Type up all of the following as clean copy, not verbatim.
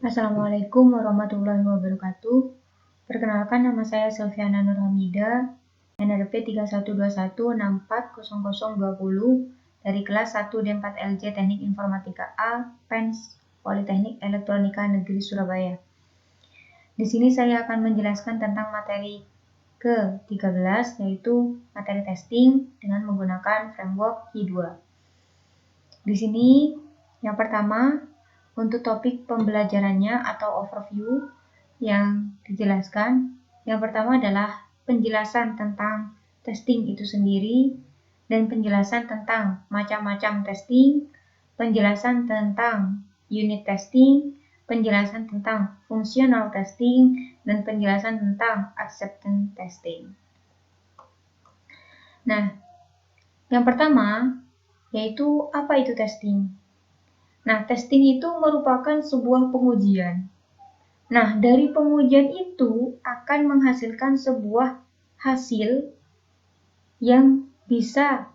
Assalamualaikum warahmatullahi wabarakatuh. Perkenalkan, nama saya Sylviana Nurhamida, NRP 3121640020 dari kelas 1 D4LJ Teknik Informatika A, PENS, Politeknik Elektronika Negeri Surabaya. Di sini saya akan menjelaskan tentang materi ke-13, yaitu materi testing dengan menggunakan framework Ki2. Di sini yang pertama, untuk topik pembelajarannya atau overview yang dijelaskan, yang pertama adalah penjelasan tentang testing itu sendiri dan penjelasan tentang macam-macam testing, penjelasan tentang unit testing, penjelasan tentang functional testing, dan penjelasan tentang acceptance testing. Nah, yang pertama yaitu apa itu testing? Nah, testing itu merupakan sebuah pengujian. Nah, dari pengujian itu akan menghasilkan sebuah hasil yang bisa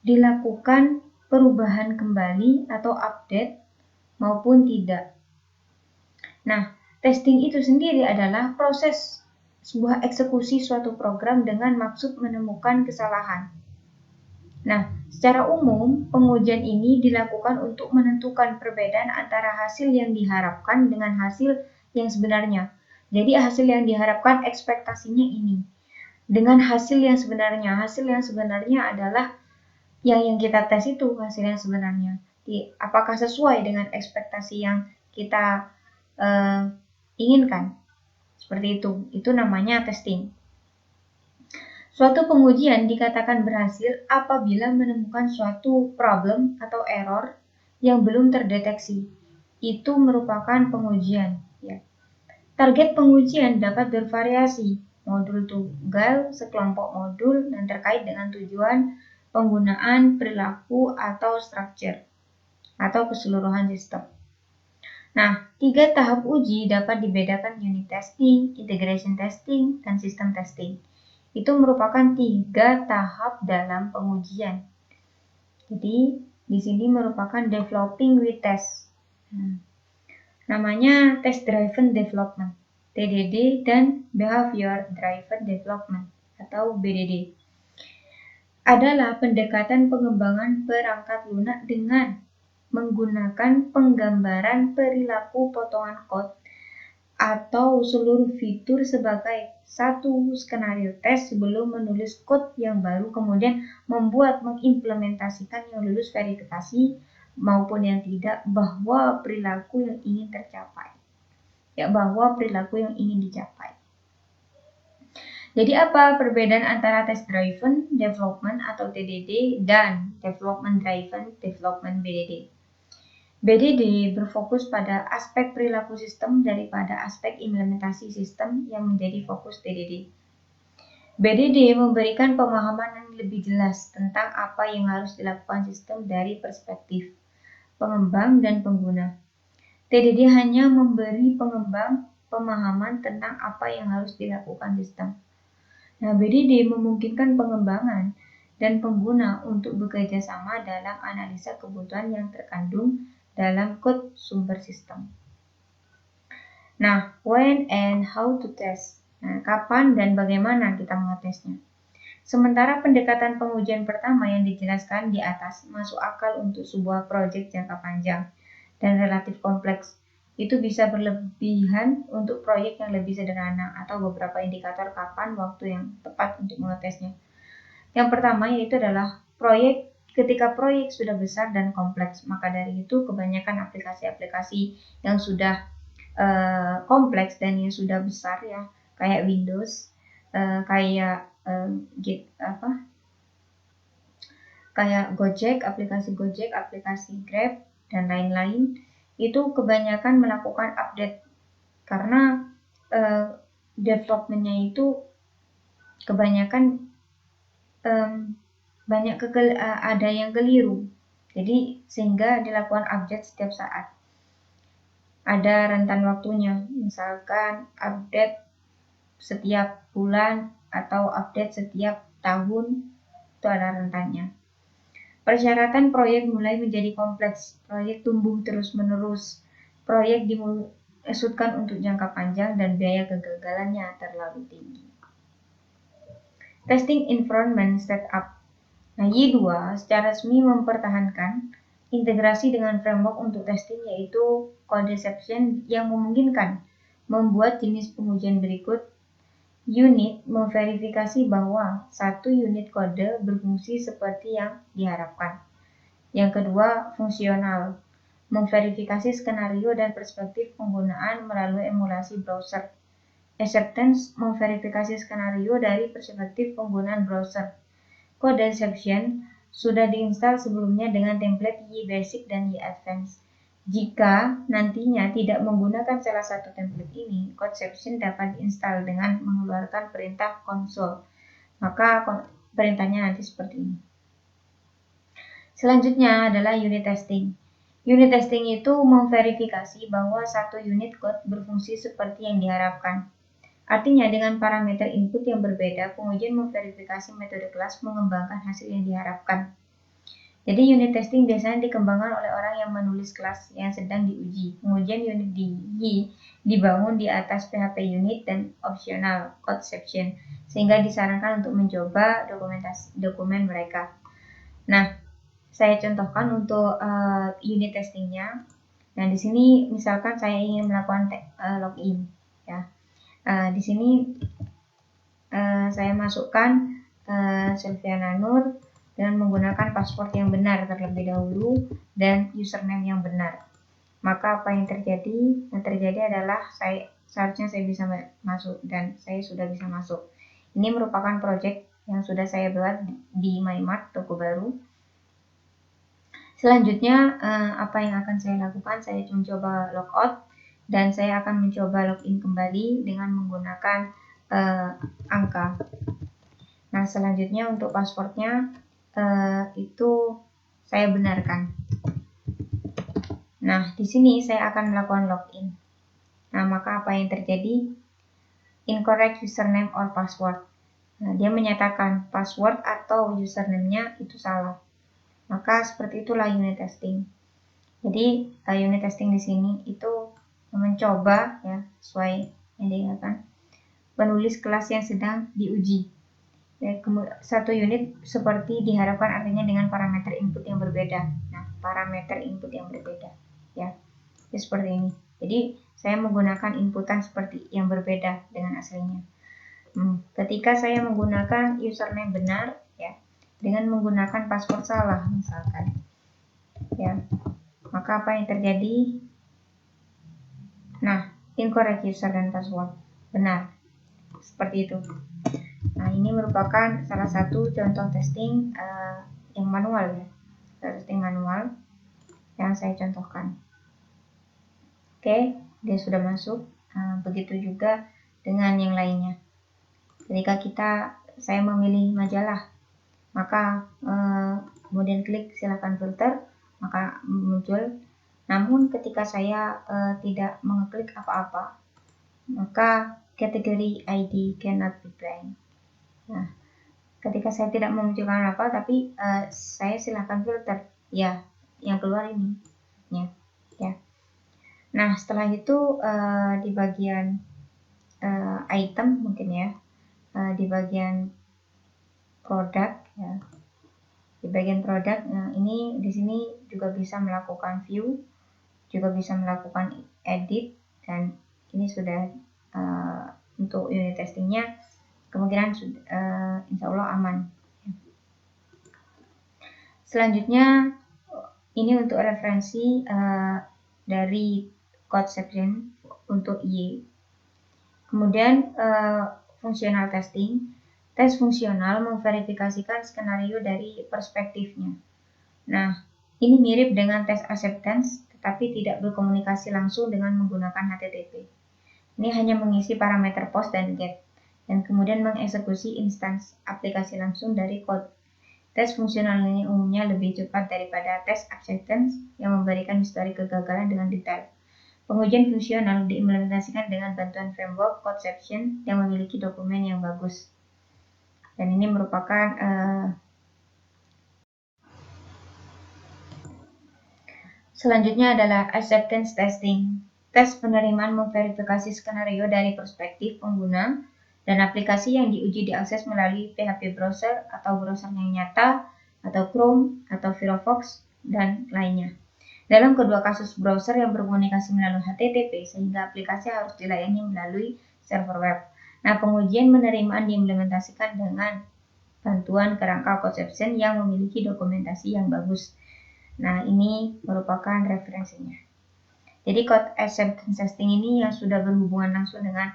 dilakukan perubahan kembali atau update maupun tidak. Nah, testing itu sendiri adalah proses sebuah eksekusi suatu program dengan maksud menemukan kesalahan. Nah, secara umum, pengujian ini dilakukan untuk menentukan perbedaan antara hasil yang diharapkan dengan hasil yang sebenarnya. Jadi hasil yang diharapkan ekspektasinya ini. Dengan hasil yang sebenarnya adalah yang kita tes itu hasil yang sebenarnya. Apakah sesuai dengan ekspektasi yang kita inginkan? Seperti itu namanya testing. Suatu pengujian dikatakan berhasil apabila menemukan suatu problem atau error yang belum terdeteksi. Itu merupakan pengujian. Ya. Target pengujian dapat bervariasi, modul tunggal, sekelompok modul, dan terkait dengan tujuan, penggunaan, perilaku, atau structure, atau keseluruhan sistem. Nah, 3 tahap uji dapat dibedakan unit testing, integration testing, dan system testing. Itu merupakan 3 tahap dalam pengujian. Jadi, di sini merupakan developing with test. Namanya test driven development, TDD, dan behavior driven development atau BDD. Adalah pendekatan pengembangan perangkat lunak dengan menggunakan penggambaran perilaku potongan kode atau seluruh fitur sebagai satu skenario tes sebelum menulis code yang baru, kemudian mengimplementasikan yang lulus verifikasi maupun yang tidak, bahwa perilaku yang ingin tercapai. Bahwa perilaku yang ingin dicapai. Jadi apa perbedaan antara test driven development atau TDD dan development driven development BDD? BDD berfokus pada aspek perilaku sistem daripada aspek implementasi sistem yang menjadi fokus TDD. BDD memberikan pemahaman yang lebih jelas tentang apa yang harus dilakukan sistem dari perspektif pengembang dan pengguna. TDD hanya memberi pengembang pemahaman tentang apa yang harus dilakukan sistem. Nah, BDD memungkinkan pengembangan dan pengguna untuk bekerja sama dalam analisa kebutuhan yang terkandung dalam kode sumber sistem. Nah, when and how to test. Nah, kapan dan bagaimana kita mengetesnya. Sementara pendekatan pengujian pertama yang dijelaskan di atas masuk akal untuk sebuah proyek jangka panjang dan relatif kompleks. Itu bisa berlebihan untuk proyek yang lebih sederhana atau beberapa indikator kapan waktu yang tepat untuk mengetesnya. Yang pertama yaitu adalah ketika proyek sudah besar dan kompleks, maka dari itu kebanyakan aplikasi-aplikasi yang sudah kompleks dan yang sudah besar ya, kayak Windows, kayak Gojek, aplikasi Grab, dan lain-lain, itu kebanyakan melakukan update karena developmentnya itu kebanyakan ada yang keliru, jadi sehingga dilakukan update setiap saat. Ada rentan waktunya, misalkan update setiap bulan atau update setiap tahun, itu ada rentannya. Persyaratan proyek mulai menjadi kompleks, proyek tumbuh terus-menerus, proyek dimaksudkan untuk jangka panjang dan biaya kegagalannya terlalu tinggi. Testing environment setup. Nah, Y2 secara resmi mempertahankan integrasi dengan framework untuk testing yaitu Codeception yang memungkinkan membuat jenis pengujian berikut. Unit memverifikasi bahwa satu unit kode berfungsi seperti yang diharapkan. Yang kedua, fungsional memverifikasi skenario dan perspektif penggunaan melalui emulasi browser. Acceptance memverifikasi skenario dari perspektif penggunaan browser. Codeception sudah diinstal sebelumnya dengan template Y-Basic dan Y-Advanced. Jika nantinya tidak menggunakan salah satu template ini, Codeception dapat diinstal dengan mengeluarkan perintah konsol. Maka perintahnya nanti seperti ini. Selanjutnya adalah unit testing. Unit testing itu memverifikasi bahwa satu unit code berfungsi seperti yang diharapkan. Artinya, dengan parameter input yang berbeda, pengujian memverifikasi metode kelas mengembangkan hasil yang diharapkan. Jadi, unit testing biasanya dikembangkan oleh orang yang menulis kelas yang sedang diuji. Pengujian unit di Y dibangun di atas PHP unit dan optional Codeception, sehingga disarankan untuk mencoba dokumen mereka. Nah, saya contohkan untuk unit testingnya. Nah, di sini misalkan saya ingin melakukan login, ya. Di sini saya masukkan Silviana Nur dengan menggunakan password yang benar terlebih dahulu dan username yang benar. Maka apa yang terjadi? Yang terjadi adalah seharusnya saya bisa masuk dan saya sudah bisa masuk. Ini merupakan project yang sudah saya buat di MyMart, toko baru. Selanjutnya apa yang akan saya lakukan? Saya mencoba logout dan saya akan mencoba login kembali dengan menggunakan angka. Nah, selanjutnya untuk passwordnya itu saya benarkan. Nah, di sini saya akan melakukan login. Nah, maka apa yang terjadi? Incorrect username or password. Nah, dia menyatakan password atau username-nya itu salah. Maka seperti itulah unit testing. Jadi unit testing di sini itu mencoba ya sesuai yang dikatakan penulis kelas yang sedang diuji. Ya, satu unit seperti diharapkan artinya dengan parameter input yang berbeda. Nah, parameter input yang berbeda ya. Seperti ini. Jadi saya menggunakan inputan seperti yang berbeda dengan aslinya. Ketika saya menggunakan username benar ya dengan menggunakan password salah misalkan ya, maka apa yang terjadi? Nah, incorrect user dan password benar seperti itu. Nah, ini merupakan salah satu contoh testing yang manual ya, testing manual yang saya contohkan. Oke, dia sudah masuk. Begitu juga dengan yang lainnya. Ketika saya memilih majalah, maka kemudian klik silakan filter, maka muncul. Namun ketika saya tidak mengeklik apa-apa, maka kategori ID cannot be blank. Nah, ketika saya tidak memunculkan apa, tapi saya silakan filter, ya, yang keluar ini, ya. Nah, setelah itu di bagian item mungkin ya, di bagian produk ya. Di bagian produk, nah ini di sini juga bisa melakukan view, juga bisa melakukan edit, dan ini sudah untuk unit testingnya kemungkinan insya Allah aman. Selanjutnya ini untuk referensi dari Codeception untuk Y. Kemudian fungsional testing. Tes fungsional memverifikasikan skenario dari perspektifnya. Nah, ini mirip dengan tes acceptance, tetapi tidak berkomunikasi langsung dengan menggunakan HTTP. Ini hanya mengisi parameter post dan get, dan kemudian mengeksekusi instans aplikasi langsung dari code. Tes fungsional ini umumnya lebih cepat daripada tes acceptance yang memberikan histori kegagalan dengan detail. Pengujian fungsional diimplementasikan dengan bantuan framework Codeception yang memiliki dokumen yang bagus. Dan ini merupakan Selanjutnya adalah acceptance testing. Tes penerimaan memverifikasi skenario dari perspektif pengguna dan aplikasi yang diuji diakses melalui PHP browser atau browser yang nyata, atau Chrome, atau Firefox, dan lainnya. Dalam kedua kasus browser yang berkomunikasi melalui HTTP, sehingga aplikasi harus dilayani melalui server web. Nah, pengujian penerimaan diimplementasikan dengan bantuan kerangka conception yang memiliki dokumentasi yang bagus. Nah, ini merupakan referensinya. Jadi code acceptance testing ini yang sudah berhubungan langsung dengan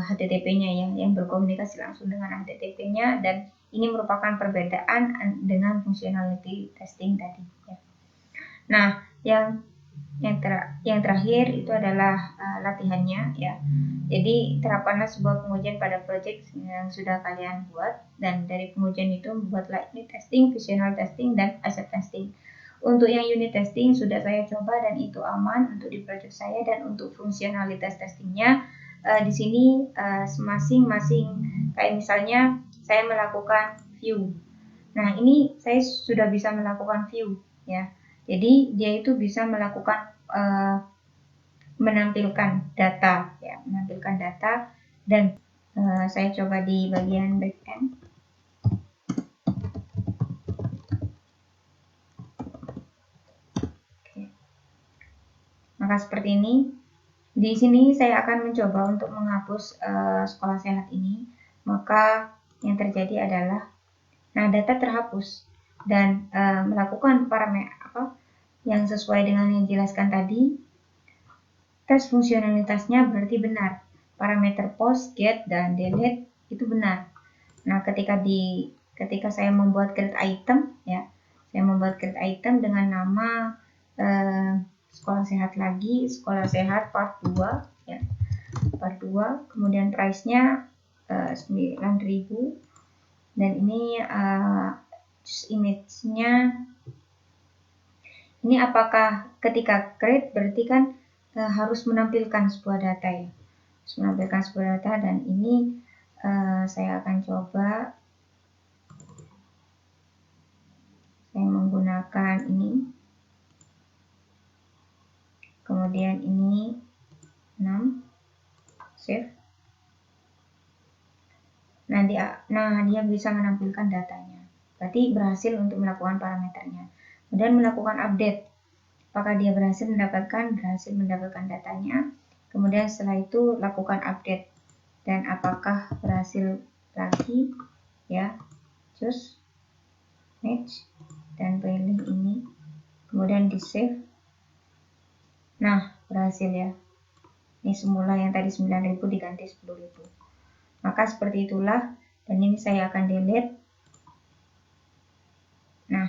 HTTP-nya ya, yang berkomunikasi langsung dengan HTTP-nya, dan ini merupakan perbedaan dengan functionality testing tadi ya. Nah, yang terakhir itu adalah latihannya ya. Jadi terapkanlah sebuah pengujian pada project yang sudah kalian buat, dan dari pengujian itu buatlah unit testing, functional testing, dan acceptance testing. Untuk yang unit testing sudah saya coba dan itu aman untuk di project saya, dan untuk fungsionalitas testingnya di sini masing-masing, kayak misalnya saya melakukan view. Nah, ini saya sudah bisa melakukan view ya. Jadi dia itu bisa melakukan menampilkan data ya, menampilkan data, dan saya coba di bagian backend. Maka seperti ini. Di sini saya akan mencoba untuk menghapus sekolah sehat ini. Maka yang terjadi adalah, nah, data terhapus, dan melakukan parameter yang sesuai dengan yang dijelaskan tadi. Tes fungsionalitasnya berarti benar. Parameter post, get, dan delete itu benar. Nah, ketika saya membuat create item ya, saya membuat create item dengan nama sekolah sehat lagi, sekolah sehat part 2 ya, part 2, kemudian price-nya 9.000, dan ini image-nya ini apakah ketika create berarti kan harus menampilkan sebuah data ya, harus menampilkan sebuah data, dan ini saya akan coba saya menggunakan ini. Kemudian ini 6, save. Nah, dia bisa menampilkan datanya. Berarti berhasil untuk melakukan parameternya. Kemudian melakukan update. Apakah dia berhasil mendapatkan datanya. Kemudian setelah itu lakukan update. Dan apakah berhasil lagi ya. Choose, match, dan pilih ini. Kemudian di save. Nah, berhasil ya. Ini semula yang tadi 9.000 diganti 10.000. Maka seperti itulah, dan ini saya akan delete. Nah,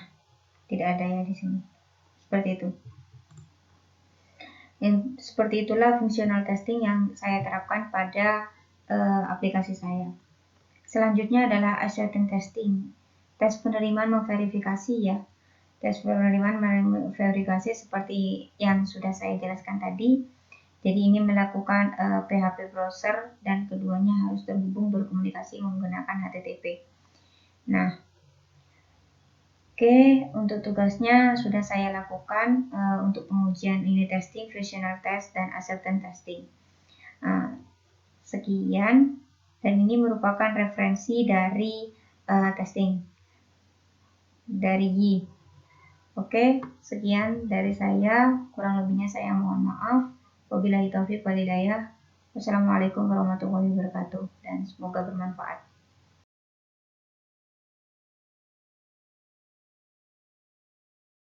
tidak ada ya di sini. Seperti itu. Seperti itulah fungsional testing yang saya terapkan pada aplikasi saya. Selanjutnya adalah acceptance testing. Tes penerimaan memverifikasi ya. Tes penerimaan memverifikasi seperti yang sudah saya jelaskan tadi. Jadi ini melakukan PHP browser, dan keduanya harus terhubung berkomunikasi menggunakan HTTP. Nah, oke, untuk tugasnya sudah saya lakukan untuk pengujian unit testing, functional test, dan acceptance testing. Sekian, dan ini merupakan referensi dari testing dari Yi. Oke, sekian dari saya. Kurang lebihnya saya mohon maaf. Wabillahi taufiq wal hidayah. Wassalamualaikum warahmatullahi wabarakatuh, dan semoga bermanfaat.